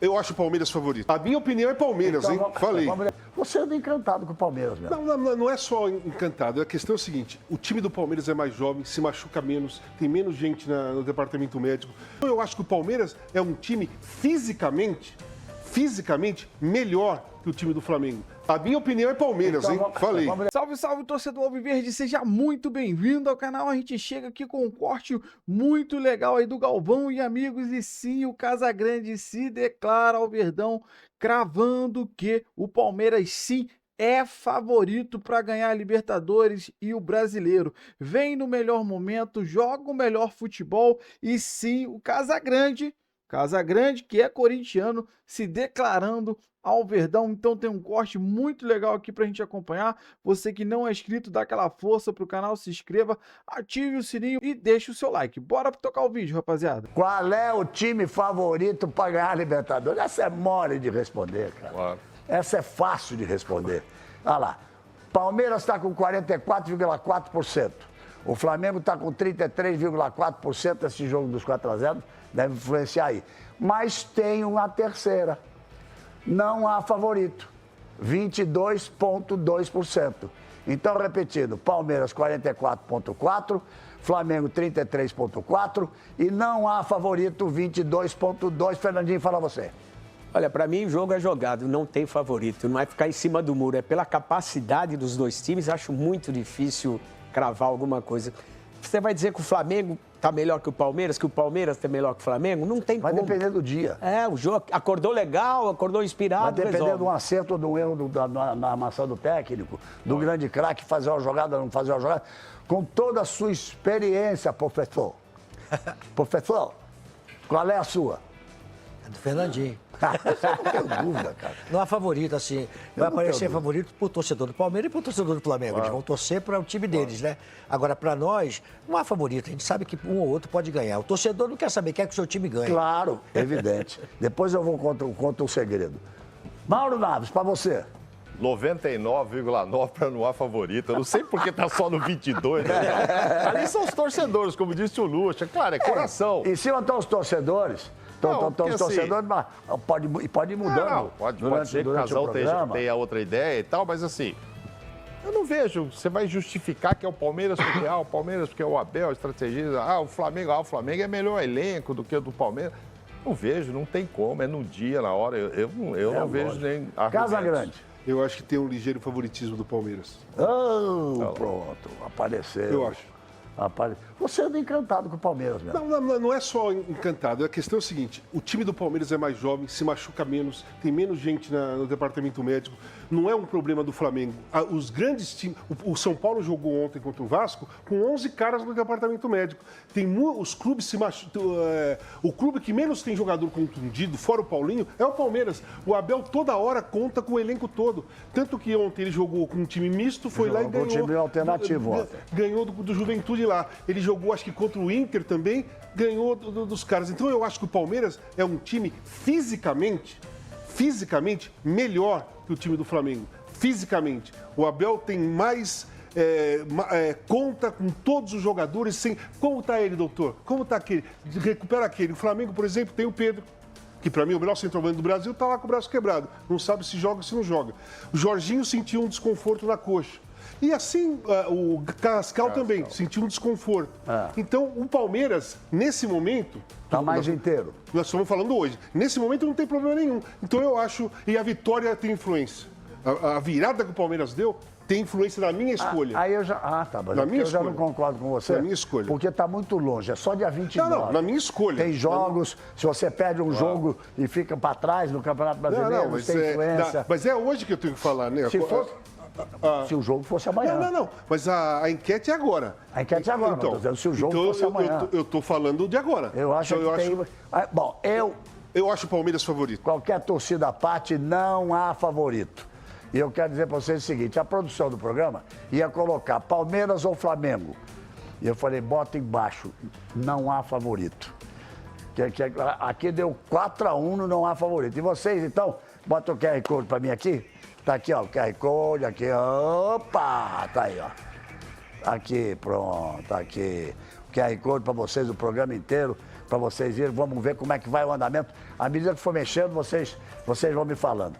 Eu acho o Palmeiras favorito. A minha opinião é Palmeiras, Então, hein? Falei. Você anda encantado com o Palmeiras mesmo. Não é só encantado. A questão é o seguinte: o time do Palmeiras é mais jovem, se machuca menos, tem menos gente no departamento médico. Então, eu acho que o Palmeiras é um time fisicamente melhor que o time do Flamengo. A minha opinião é Palmeiras, Então, hein? Falei. Salve, salve, torcedor alviverde, seja muito bem-vindo ao canal. A gente chega aqui com um corte muito legal aí do Galvão e amigos. E sim, o Casagrande se declara ao Verdão, cravando que o Palmeiras sim é favorito para ganhar a Libertadores e o Brasileiro. Vem no melhor momento, joga o melhor futebol e sim, o Casagrande, que é corintiano, se declarando ao Verdão. Então tem um corte muito legal aqui pra gente acompanhar. Você que não é inscrito, dá aquela força pro canal, se inscreva, ative o sininho e deixe o seu like. Bora tocar o vídeo, rapaziada. Qual é o time favorito para ganhar a Libertadores? Essa é mole de responder, cara. Claro. Essa é fácil de responder. Olha lá. Palmeiras está com 44,4%. O Flamengo está com 33,4%. Esse jogo dos 4-0 deve influenciar aí. Mas tem uma terceira. Não há favorito. 22,2%. Então, repetindo, Palmeiras 44,4%, Flamengo 33,4% e não há favorito 22,2%. Fernandinho, fala você. Olha, para mim o jogo é jogado, não tem favorito, não é ficar em cima do muro, é pela capacidade dos dois times, acho muito difícil cravar alguma coisa. Você vai dizer que o Flamengo tá melhor que o Palmeiras tá melhor que o Flamengo? Não tem Vai como. depender do dia. É, o jogo acordou legal, acordou inspirado, Vai depender resolve. de um acerto ou de um erro na armação do técnico, do grande craque fazer uma jogada, não fazer uma jogada. Com toda a sua experiência, professor. Professor, qual é a sua? É do Fernandinho. Eu não tenho dúvida, cara. Não há favorito, assim. Vai não tenho aparecer dúvida. favorito pro torcedor do Palmeiras e pro torcedor do Flamengo. Eles vão torcer para o time deles, né? Agora, para nós, não há favorito. A gente sabe que um ou outro pode ganhar. O torcedor não quer saber, quer que o seu time ganhe. Claro, evidente. Depois eu vou contar o segredo. Mauro Naves, para você. 99,9 para não há favorito. Eu não sei porque tá só no 22, né? Ali são os torcedores, como disse o Lucha. Claro, é coração. Em cima estão os torcedores. Estão porque os torcedores, mas pode ir mudando. Pode durante ser que o o casal programa. tenha outra ideia e tal, mas assim, eu não vejo. Você vai justificar que é o Palmeiras porque o Palmeiras porque é o Abel, estrategista. O Flamengo é melhor elenco do que o do Palmeiras. Não vejo, não tem como. É no dia, na hora. Eu não vejo nem Casagrande. Eu acho que tem um ligeiro favoritismo do Palmeiras. Pronto, apareceu. Eu acho. Você anda encantado com o Palmeiras mesmo. Não é só encantado. A questão é o seguinte: o time do Palmeiras é mais jovem, se machuca menos, tem menos gente no departamento médico. Não é um problema do Flamengo. Os grandes times. O São Paulo jogou ontem contra o Vasco com 11 caras no departamento médico. Os clubes se machucam. O clube que menos tem jogador contundido, fora o Paulinho, é o Palmeiras. O Abel toda hora conta com o elenco todo. Tanto que ontem ele jogou com um time misto, foi lá e ganhou. Um time alternativo ontem. Ganhou do Juventude lá. Ele jogou, acho que contra o Inter também, ganhou dos caras. Então eu acho que o Palmeiras é um time fisicamente melhor que o time do Flamengo. Fisicamente. O Abel tem mais... conta com todos os jogadores sem... Como está ele, doutor? Como está aquele? Recupera aquele. O Flamengo, por exemplo, tem o Pedro, que para mim o melhor centroavante do Brasil, está lá com o braço quebrado. Não sabe se joga ou se não joga. O Jorginho sentiu um desconforto na coxa. E assim, o Cascal também sentiu um desconforto. Então, o Palmeiras, nesse momento... Está mais inteiro. Nós estamos falando hoje. Nesse momento não tem problema nenhum. Então, eu acho... E a vitória tem influência. A virada que o Palmeiras deu tem influência na minha escolha. Aí eu já... tá, mas eu já não concordo com você. Na minha escolha. Porque está muito longe. É só dia 29. Não, na minha escolha. Tem jogos. Se você perde um jogo e fica para trás no Campeonato Brasileiro, mas tem influência. Mas é hoje que eu tenho que falar, né? Se o jogo fosse amanhã. Não. Mas a enquete é agora. A enquete é agora, então, não estou dizendo se o jogo fosse amanhã. Eu estou falando de agora. Eu acho que tem... Bom, eu acho o Palmeiras favorito. Qualquer torcida à parte, não há favorito. E eu quero dizer para vocês o seguinte, a produção do programa ia colocar Palmeiras ou Flamengo. E eu falei, bota embaixo, não há favorito. Aqui deu 4-1 no não há favorito. E vocês, então, bota o QR Code para mim aqui. Tá aqui, ó, o QR Code, aqui, opa, tá aí, ó. Aqui, pronto, aqui. O QR Code para vocês, o programa inteiro. para vocês irem. Vamos ver como é que vai o andamento. À medida que for mexendo, vocês vão me falando.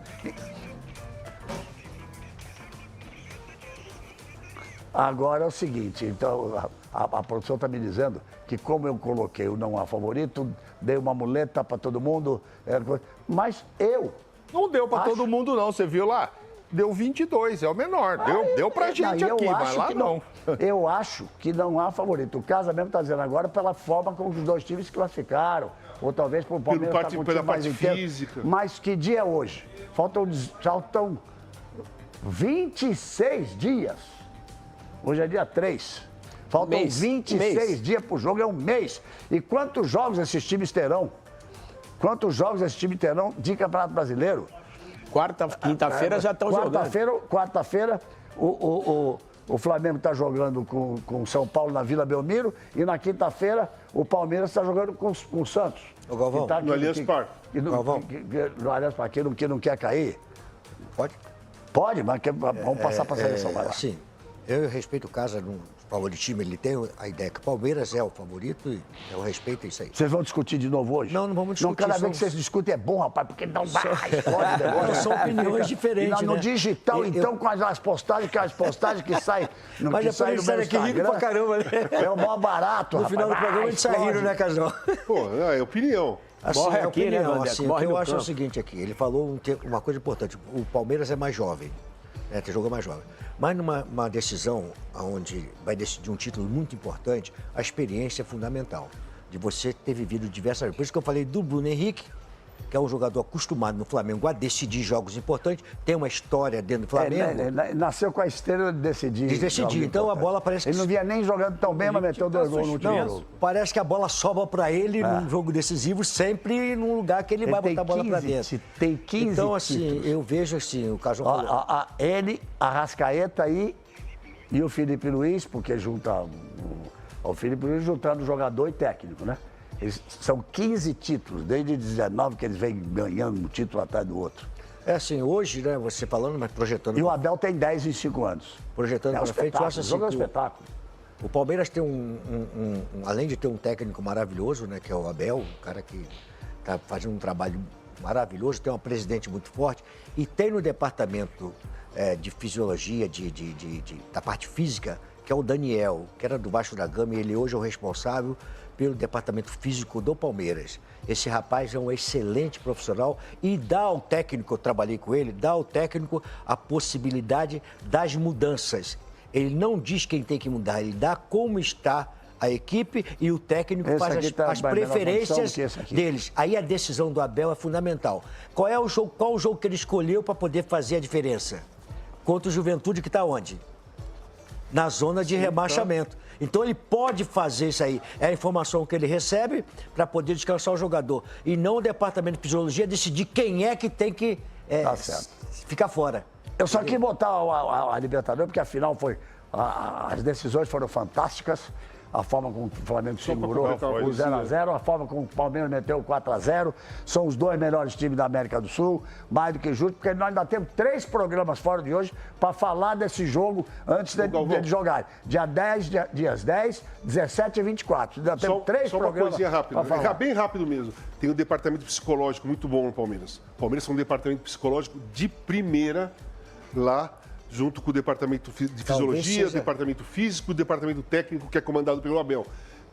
Agora é o seguinte, então a produção está me dizendo que como eu coloquei o não há favorito, dei uma muleta para todo mundo, mas eu... Não deu para todo mundo, não. Você viu lá? Deu 22, é o menor. Deu pra gente aqui, mas lá não. Eu acho que não há favorito. O Casa mesmo está dizendo agora pela forma como os dois times se classificaram, ou talvez por Palmeiras tá com o time mais inteiro. Física. Mas que dia é hoje? Faltam 26 dias. Hoje é dia 3. Faltam 26 dias para o jogo, é um mês. E quantos jogos esses times terão? Quantos jogos esses times terão de Campeonato Brasileiro? Quinta-feira já estão jogando. Quarta-feira, o Flamengo está jogando com o São Paulo na Vila Belmiro e na quinta-feira o Palmeiras está jogando com o Santos. O Galvão. No Allianz Parque. No Allianz Parque, que não quer cair. Pode? Pode, mas vamos passar para a seleção. Vai lá. Sim, eu respeito o Casa no favoritismo, ele tem a ideia que o Palmeiras é o favorito e eu respeito isso aí. Vocês vão discutir de novo hoje? Não vamos discutir. Não, cada vez que vocês discutem é bom, rapaz, porque não dá, explode. São opiniões diferentes, e no digital, então, com as postagens que saem no Mas que depois a gente sai daqui rico pra caramba, né? É o maior barato, no rapaz. final do programa a gente sai rindo, né, Casão? Pô, é opinião. Assim, Morre é aqui, opinião, né, Vandeco? assim, Morre o que eu no acho é o campo. seguinte aqui, ele falou uma coisa importante, o Palmeiras é mais jovem, né, tem jogo mais jovem. Mas numa decisão onde vai decidir um título muito importante, a experiência é fundamental, de você ter vivido diversas vezes. Por isso que eu falei do Bruno Henrique, que é um jogador acostumado no Flamengo a decidir jogos importantes, tem uma história dentro do Flamengo. Nasceu com a estrela de decidir. De decidir, então a bola parece que... Ele não vinha nem jogando tão bem, mas meteu 2 gols no último jogo. Não, parece que a bola sobra para ele num jogo decisivo, sempre num lugar que ele vai botar a bola para dentro. Tem 15 Então, assim, títulos. eu vejo assim, o Casão falou... Ele, a Arrascaeta e o Felipe Luiz, porque junta o Felipe Luiz juntando jogador e técnico, né? São 15 títulos, desde 19 que eles vêm ganhando um título atrás do outro. É assim, hoje, né, você falando, mas projetando... E o Abel tem 10 em 5 anos. Projetando É um para frente, eu acho espetáculo, assim... o jogo é um espetáculo. O Palmeiras tem além de ter um técnico maravilhoso, né, que é o Abel, um cara que está fazendo um trabalho maravilhoso, tem uma presidente muito forte, e tem no departamento de fisiologia, da parte física, que é o Daniel, que era do Vasco da Gama, e ele hoje é o responsável pelo departamento físico do Palmeiras. Esse rapaz é um excelente profissional e dá ao técnico, eu trabalhei com ele, dá ao técnico a possibilidade das mudanças. Ele não diz quem tem que mudar, ele dá como está a equipe e o técnico faz as preferências deles. Aí a decisão do Abel é fundamental. Qual o jogo que ele escolheu para poder fazer a diferença? Contra o Juventude, que está onde? Na zona de rebaixamento. Então ele pode fazer isso aí. É a informação que ele recebe para poder descansar o jogador. E não o departamento de fisiologia decidir quem é que tem que ficar fora. Eu só quis botar a Libertadores, porque afinal as decisões foram fantásticas. A forma como o Flamengo segurou o 0x0, a forma como o Palmeiras meteu o 4x0. São os 2 melhores times da América do Sul, mais do que justo, porque nós ainda temos 3 programas fora de hoje para falar desse jogo antes de jogar. Dias 10, 17 e 24. Ainda temos 3 programas. Só uma coisinha rápida, bem rápido mesmo. Tem um departamento psicológico muito bom no Palmeiras. O Palmeiras é um departamento psicológico de primeira lá, junto com o departamento de fisiologia, o departamento físico, o departamento técnico, que é comandado pelo Abel.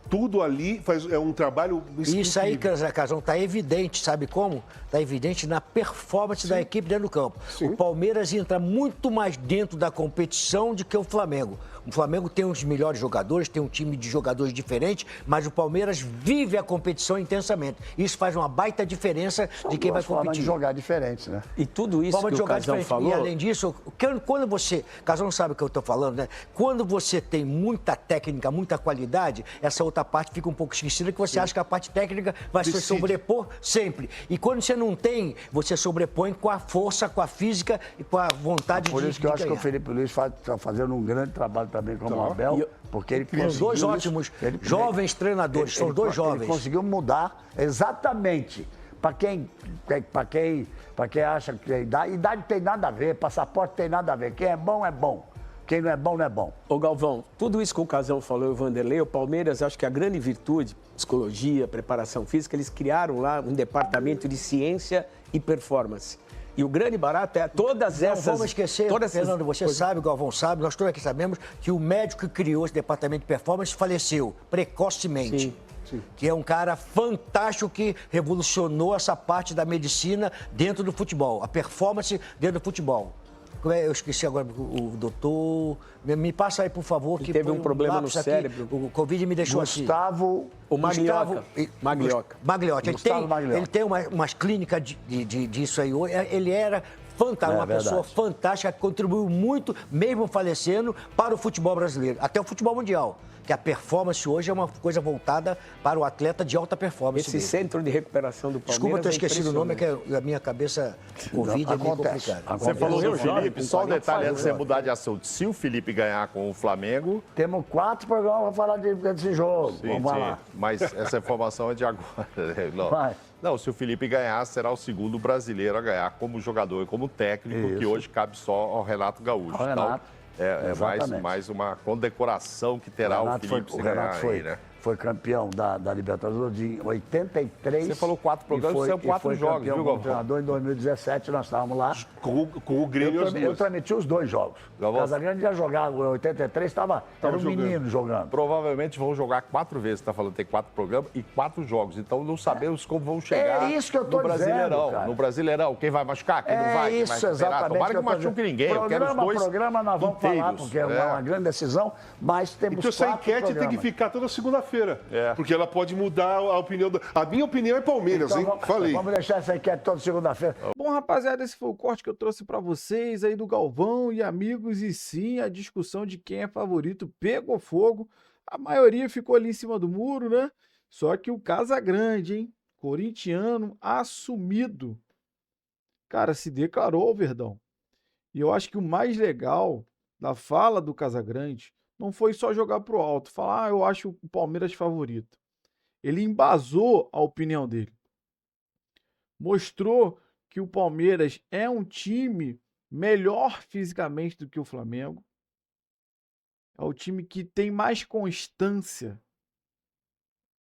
Tudo ali é um trabalho incrível. Isso aí, Casão, está evidente, sabe como? Está evidente na performance da equipe dentro do campo. Sim. O Palmeiras entra muito mais dentro da competição do que o Flamengo. O Flamengo tem os melhores jogadores, tem um time de jogadores diferentes, mas o Palmeiras vive a competição intensamente. Isso faz uma baita diferença de quem vai competir. Formas de jogar diferentes, né? E tudo isso que o Casão falou... E além disso, quando você... Casão sabe o que eu estou falando, né? Quando você tem muita técnica, muita qualidade, essa outra parte fica um pouco esquecida, que você acha que a parte técnica vai se sobrepor sempre. E quando você não tem, você sobrepõe com a força, com a física e com a vontade de Por isso que eu acho que ganhar. o Felipe Luiz está fazendo um grande trabalho também como o Abel, porque ele Os dois ótimos jovens treinadores, são dois jovens. Ele conseguiu mudar exatamente para quem acha que idade tem nada a ver, passaporte tem nada a ver. Quem é bom, Quem não é bom, não é bom. Ô Galvão, tudo isso que o Casão falou, o Vanderlei, o Palmeiras, acho que a grande virtude, psicologia, preparação física, eles criaram lá um departamento de ciência e performance. E o grande barato é todas essas... Não vamos esquecer, todas essas Fernando, você sabe, o Galvão sabe, nós todos aqui sabemos que o médico que criou esse departamento de performance faleceu precocemente. Sim. Que é um cara fantástico que revolucionou essa parte da medicina dentro do futebol, a performance dentro do futebol. Eu esqueci agora o doutor. Me passa aí, por favor. Que teve um problema no lápis aqui. cérebro. O Covid me deixou Gustavo... O Maglioca. Maglioca. Ele tem umas clínicas disso aí. Ele era fantástico, uma pessoa fantástica, que contribuiu muito, mesmo falecendo, para o futebol brasileiro, até o futebol mundial. Que a performance hoje é uma coisa voltada para o atleta de alta performance. Esse centro de recuperação do Palmeiras. Desculpa ter esquecido o nome, é que a minha cabeça, Covid, é meio complicado. Você falou do Jovem, Felipe, só um detalhe antes de você mudar de assunto. Se o Felipe ganhar com o Flamengo... Temos 4 programas para falar desse jogo. Sim, Vamos sim, lá. mas essa informação é de agora. Não. Vai. Não, se o Felipe ganhar, será o segundo brasileiro a ganhar como jogador e como técnico, que hoje cabe só ao Renato Gaúcho. Ao Renato. Então, é Exatamente. mais uma condecoração que terá o Felipe se ganhar aí, né? Foi campeão da Libertadores em 83. Você falou 4 programas, são 4 jogos, viu, Foi Galvão? treinador em 2017, nós estávamos lá. Com o Grêmio as Eu duas. transmiti os 2 jogos. Galvão? Casagrande já jogava, em 83 era um jogando. menino jogando. Provavelmente vão jogar 4 vezes, você está falando que tem 4 programas e 4 jogos. Então não sabemos como vão chegar É isso que eu tô no Brasileirão. dizendo, cara. No Brasileirão, quem vai machucar, quem não vai, quem vai isso, recuperar. exatamente. Tomara que eu não tô machuque dizendo. ninguém. Eu quero os dois Programa nós vamos falar, inteiros. porque é uma grande decisão, mas temos Então essa 4 enquete tem que programas. ficar toda segunda-feira. É. Porque ela pode mudar a opinião. A minha opinião é Palmeiras, Então, hein? Falei. Vamos deixar essa enquete toda segunda-feira. Bom, rapaziada, esse foi o corte que eu trouxe pra vocês aí do Galvão e amigos. E sim, a discussão de quem é favorito pegou fogo. A maioria ficou ali em cima do muro, né? Só que o Casagrande, hein? Corintiano assumido. Cara, se declarou ao Verdão. E eu acho que o mais legal da fala do Casagrande não foi só jogar pro alto, falar, eu acho o Palmeiras favorito. Ele embasou a opinião dele. Mostrou que o Palmeiras é um time melhor fisicamente do que o Flamengo. É o time que tem mais constância.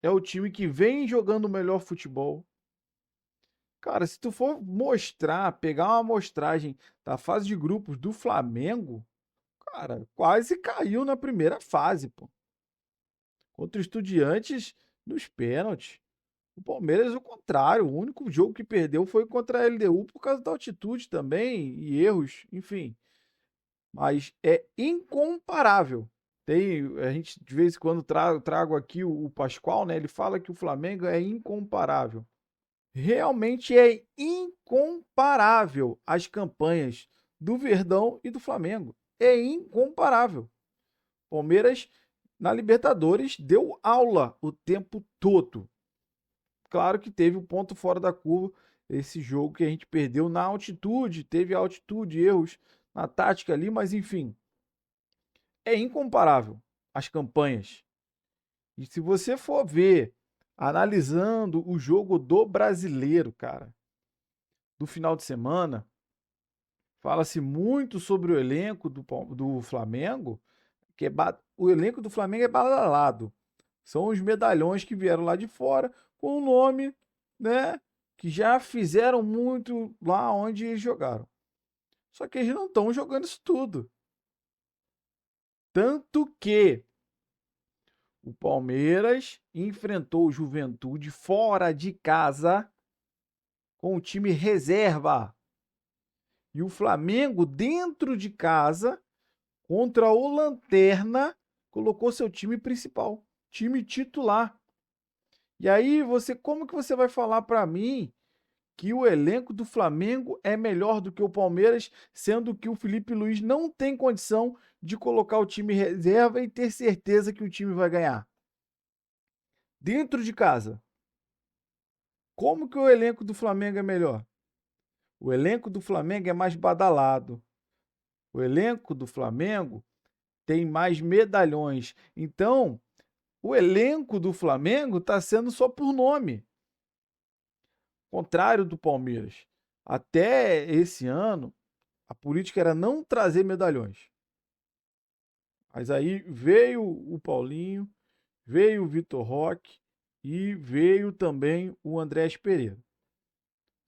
É o time que vem jogando melhor futebol. Cara, se tu for mostrar, pegar uma amostragem da fase de grupos do Flamengo, cara, quase caiu na primeira fase, pô. Contra o Estudiantes nos pênaltis. O Palmeiras, o contrário, o único jogo que perdeu foi contra a LDU por causa da altitude também e erros, enfim. Mas é incomparável. A gente de vez em quando trago aqui o Pascoal, né? Ele fala que o Flamengo é incomparável. Realmente é incomparável as campanhas do Verdão e do Flamengo. É incomparável. Palmeiras na Libertadores deu aula o tempo todo. Claro que teve o ponto fora da curva, esse jogo que a gente perdeu na altitude, teve altitude, erros na tática ali, mas enfim. É incomparável as campanhas. E se você for ver, analisando o jogo do Brasileiro, cara, do final de semana, fala-se muito sobre o elenco do Flamengo, que o elenco do Flamengo é badalado. São os medalhões que vieram lá de fora com o nome, né, que já fizeram muito lá onde eles jogaram. Só que eles não estão jogando isso tudo. Tanto que o Palmeiras enfrentou o Juventude fora de casa com o time reserva. E o Flamengo, dentro de casa, contra o Lanterna, colocou seu time principal, time titular. E aí, como que você vai falar para mim que o elenco do Flamengo é melhor do que o Palmeiras, sendo que o Felipe Luiz não tem condição de colocar o time reserva e ter certeza que o time vai ganhar? Dentro de casa. Como que o elenco do Flamengo é melhor? O elenco do Flamengo é mais badalado. O elenco do Flamengo tem mais medalhões. Então, o elenco do Flamengo está sendo só por nome. Contrário do Palmeiras. Até esse ano, a política era não trazer medalhões. Mas aí veio o Paulinho, veio o Vitor Roque e veio também o Andrés Pereira.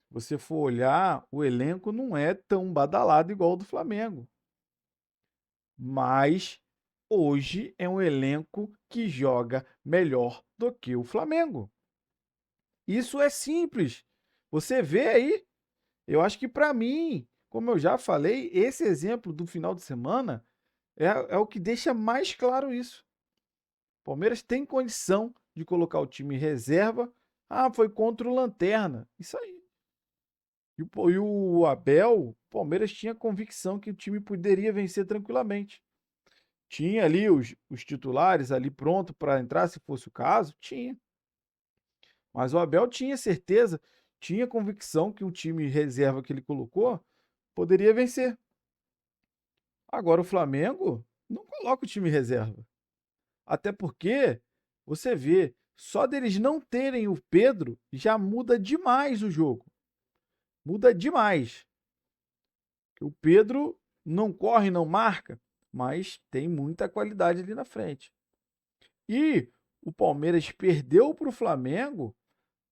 Se você for olhar, o elenco não é tão badalado igual o do Flamengo. Mas hoje é um elenco que joga melhor do que o Flamengo. Isso é simples. Você vê aí, eu acho que para mim, como eu já falei, esse exemplo do final de semana é o que deixa mais claro isso. O Palmeiras tem condição de colocar o time em reserva. Ah, foi contra o Lanterna. Isso aí. E o Abel, o Palmeiras tinha convicção que o time poderia vencer tranquilamente. Tinha ali os titulares ali pronto para entrar, se fosse o caso? Tinha. Mas o Abel tinha certeza, tinha convicção que o time reserva que ele colocou poderia vencer. Agora o Flamengo não coloca o time reserva. Até porque, você vê, só deles não terem o Pedro já muda demais o jogo. Muda demais. O Pedro não corre, não marca, mas tem muita qualidade ali na frente. E o Palmeiras perdeu para o Flamengo,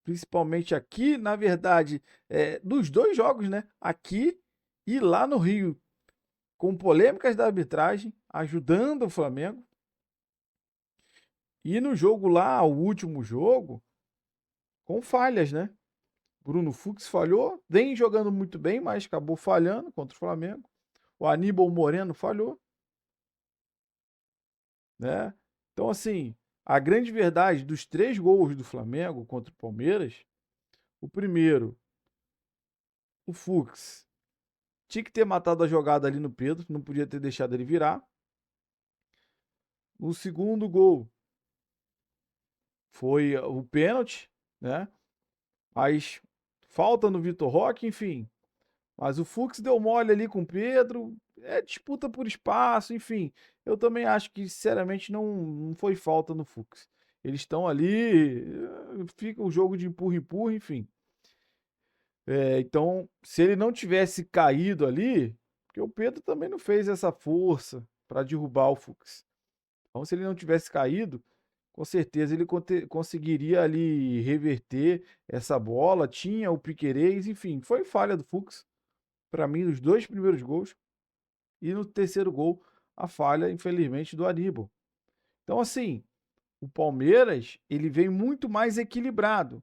principalmente aqui, na verdade, dos dois jogos, né? Aqui e lá no Rio, com polêmicas da arbitragem, ajudando o Flamengo. E no jogo lá, o último jogo, com falhas, né? Bruno Fux falhou, vem jogando muito bem, mas acabou falhando contra o Flamengo. O Aníbal Moreno falhou, né? Então, assim, a grande verdade dos 3 gols do Flamengo contra o Palmeiras, o primeiro, o Fux, tinha que ter matado a jogada ali no Pedro, não podia ter deixado ele virar. O segundo gol foi o pênalti, né? Mas falta no Vitor Roque, enfim. Mas o Fux deu mole ali com o Pedro, disputa por espaço, enfim. Eu também acho que, sinceramente, não foi falta no Fux. Eles estão ali, fica o jogo de empurra-empurra, enfim. Então, se ele não tivesse caído ali, porque o Pedro também não fez essa força para derrubar o Fux. Então, se ele não tivesse caído, com certeza ele conseguiria ali reverter essa bola. Tinha o Piquerez, enfim, foi falha do Fux. Para mim, os 2 primeiros gols. E no terceiro gol, a falha, infelizmente, do Aníbal. Então, assim, o Palmeiras, ele vem muito mais equilibrado.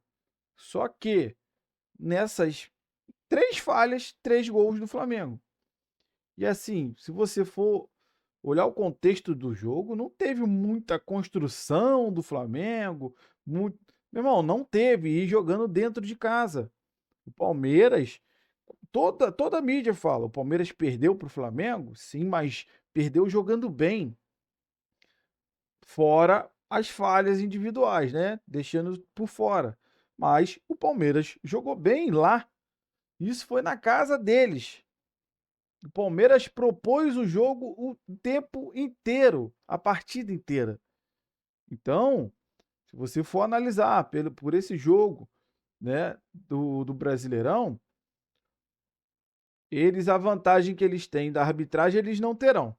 Só que nessas 3 falhas, 3 gols do Flamengo. E assim, se você for olhar o contexto do jogo, não teve muita construção do Flamengo. Muito... Meu irmão, não teve. E jogando dentro de casa. O Palmeiras, toda a mídia fala, o Palmeiras perdeu para o Flamengo, sim, mas perdeu jogando bem. Fora as falhas individuais, né? Deixando por fora. Mas o Palmeiras jogou bem lá. Isso foi na casa deles. O Palmeiras propôs o jogo o tempo inteiro, a partida inteira. Então, se você for analisar por esse jogo, né, do Brasileirão, a vantagem que eles têm da arbitragem, eles não terão.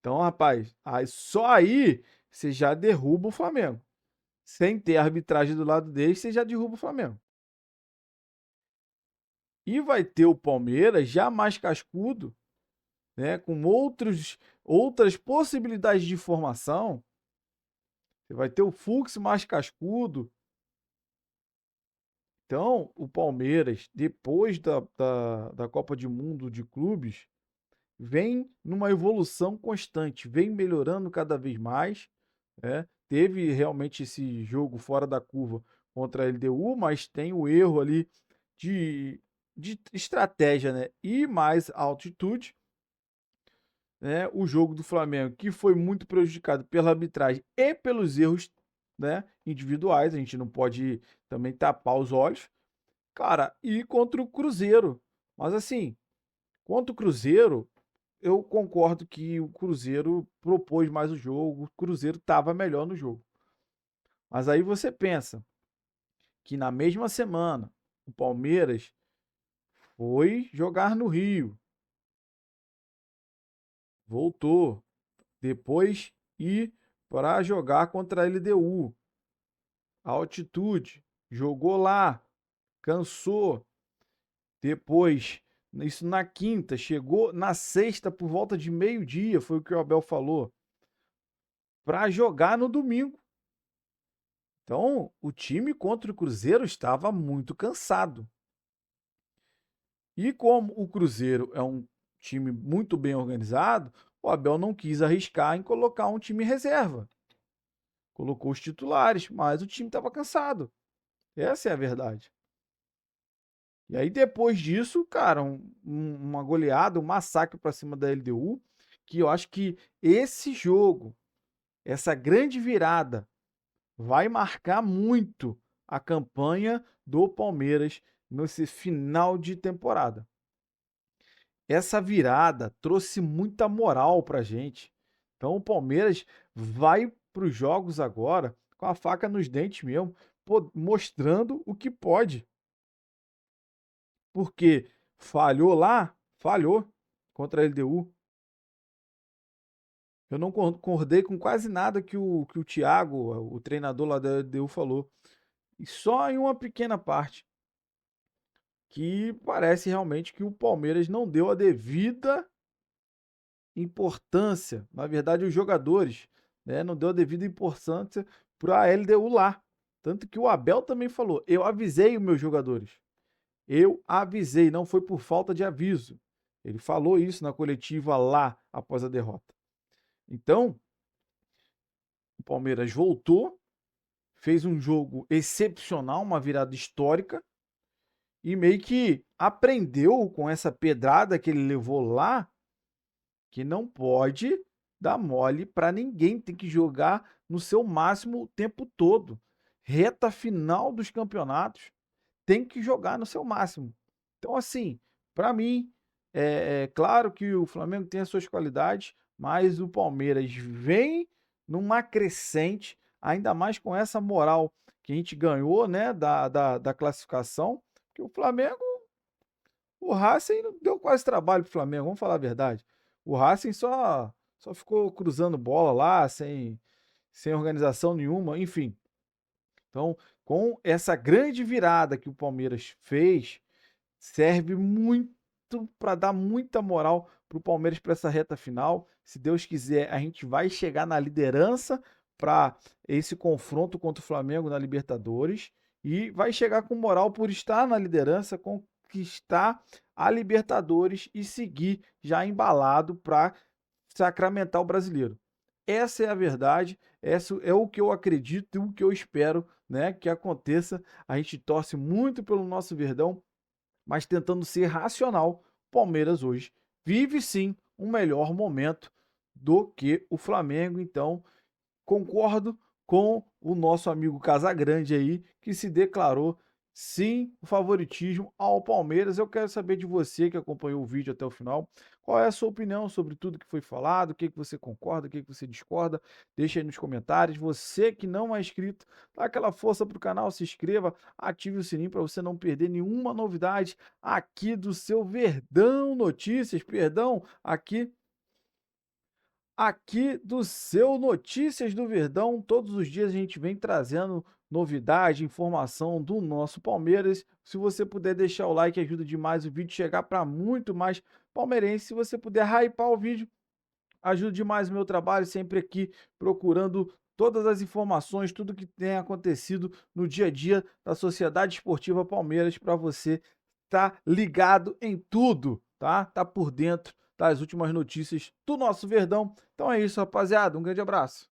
Então, rapaz, só aí você já derruba o Flamengo. Sem ter a arbitragem do lado deles, você já derruba o Flamengo. E vai ter o Palmeiras já mais cascudo, né, com outras possibilidades de formação. Você vai ter o Fux mais cascudo. Então, o Palmeiras, depois da Copa do Mundo de Clubes, vem numa evolução constante, vem melhorando cada vez mais, né? Teve realmente esse jogo fora da curva contra a LDU, mas tem o erro ali de estratégia, né? E mais altitude, né? O jogo do Flamengo, que foi muito prejudicado pela arbitragem e pelos erros, né, individuais, a gente não pode também tapar os olhos, cara, e contra o Cruzeiro. Mas assim, contra o Cruzeiro, eu concordo que o Cruzeiro propôs mais o jogo, o Cruzeiro estava melhor no jogo. Mas aí você pensa que na mesma semana o Palmeiras foi jogar no Rio. voltou. Depois ir para jogar contra a LDU. Altitude, jogou lá, cansou. Depois, isso na quinta, chegou na sexta por volta de meio-dia, foi o que o Abel falou, para jogar no domingo. Então, o time contra o Cruzeiro estava muito cansado. E como o Cruzeiro é um time muito bem organizado, o Abel não quis arriscar em colocar um time reserva. Colocou os titulares, mas o time estava cansado. Essa é a verdade. E aí, depois disso, cara, uma goleada, um massacre para cima da LDU, que eu acho que esse jogo, essa grande virada, vai marcar muito a campanha do Palmeiras nesse final de temporada. Essa virada trouxe muita moral pra gente. Então o Palmeiras vai para os jogos agora com a faca nos dentes mesmo, mostrando o que pode. Porque falhou lá, falhou contra a LDU. Eu não concordei com quase nada que o Thiago, o treinador lá da LDU, falou. E só em uma pequena parte. Que parece realmente que o Palmeiras não deu a devida importância. Na verdade, os jogadores, né, não deu a devida importância para a LDU lá. Tanto que o Abel também falou: eu avisei os meus jogadores. Eu avisei, não foi por falta de aviso. Ele falou isso na coletiva lá após a derrota. Então, o Palmeiras voltou, fez um jogo excepcional, uma virada histórica, e meio que aprendeu com essa pedrada que ele levou lá, que não pode dar mole para ninguém, tem que jogar no seu máximo o tempo todo. Reta final dos campeonatos, tem que jogar no seu máximo. Então, assim, para mim, é claro que o Flamengo tem as suas qualidades, mas o Palmeiras vem numa crescente, ainda mais com essa moral que a gente ganhou, né, da classificação, que o Flamengo, o Racing não deu quase trabalho pro Flamengo, vamos falar a verdade. O Racing só ficou cruzando bola lá, sem organização nenhuma, enfim. Então, com essa grande virada que o Palmeiras fez, serve muito para dar muita moral para o Palmeiras para essa reta final. Se Deus quiser, a gente vai chegar na liderança para esse confronto contra o Flamengo na Libertadores e vai chegar com moral por estar na liderança, conquistar a Libertadores e seguir já embalado para sacramentar o brasileiro. Essa é a verdade, essa é o que eu acredito e o que eu espero, né, que aconteça. A gente torce muito pelo nosso Verdão, mas tentando ser racional. Palmeiras hoje vive sim um melhor momento do que o Flamengo. Então, concordo com o nosso amigo Casagrande aí, que se declarou sim o favoritismo ao Palmeiras. Eu quero saber de você que acompanhou o vídeo até o final. Qual é a sua opinião sobre tudo que foi falado? O que você concorda, o que você discorda? Deixa aí nos comentários. Você que não é inscrito, dá aquela força pro canal, se inscreva, ative o sininho para você não perder nenhuma novidade aqui do seu Verdão Notícias, aqui do seu Notícias do Verdão. Todos os dias a gente vem trazendo novidade, informação do nosso Palmeiras. Se você puder deixar o like, ajuda demais o vídeo chegar para muito mais palmeirense. Se você puder hypar o vídeo, ajuda demais o meu trabalho, sempre aqui procurando todas as informações, tudo que tem acontecido no dia a dia da Sociedade Esportiva Palmeiras, para você estar ligado em tudo, tá? Tá por dentro das últimas notícias do nosso Verdão. Então é isso, rapaziada. Um grande abraço.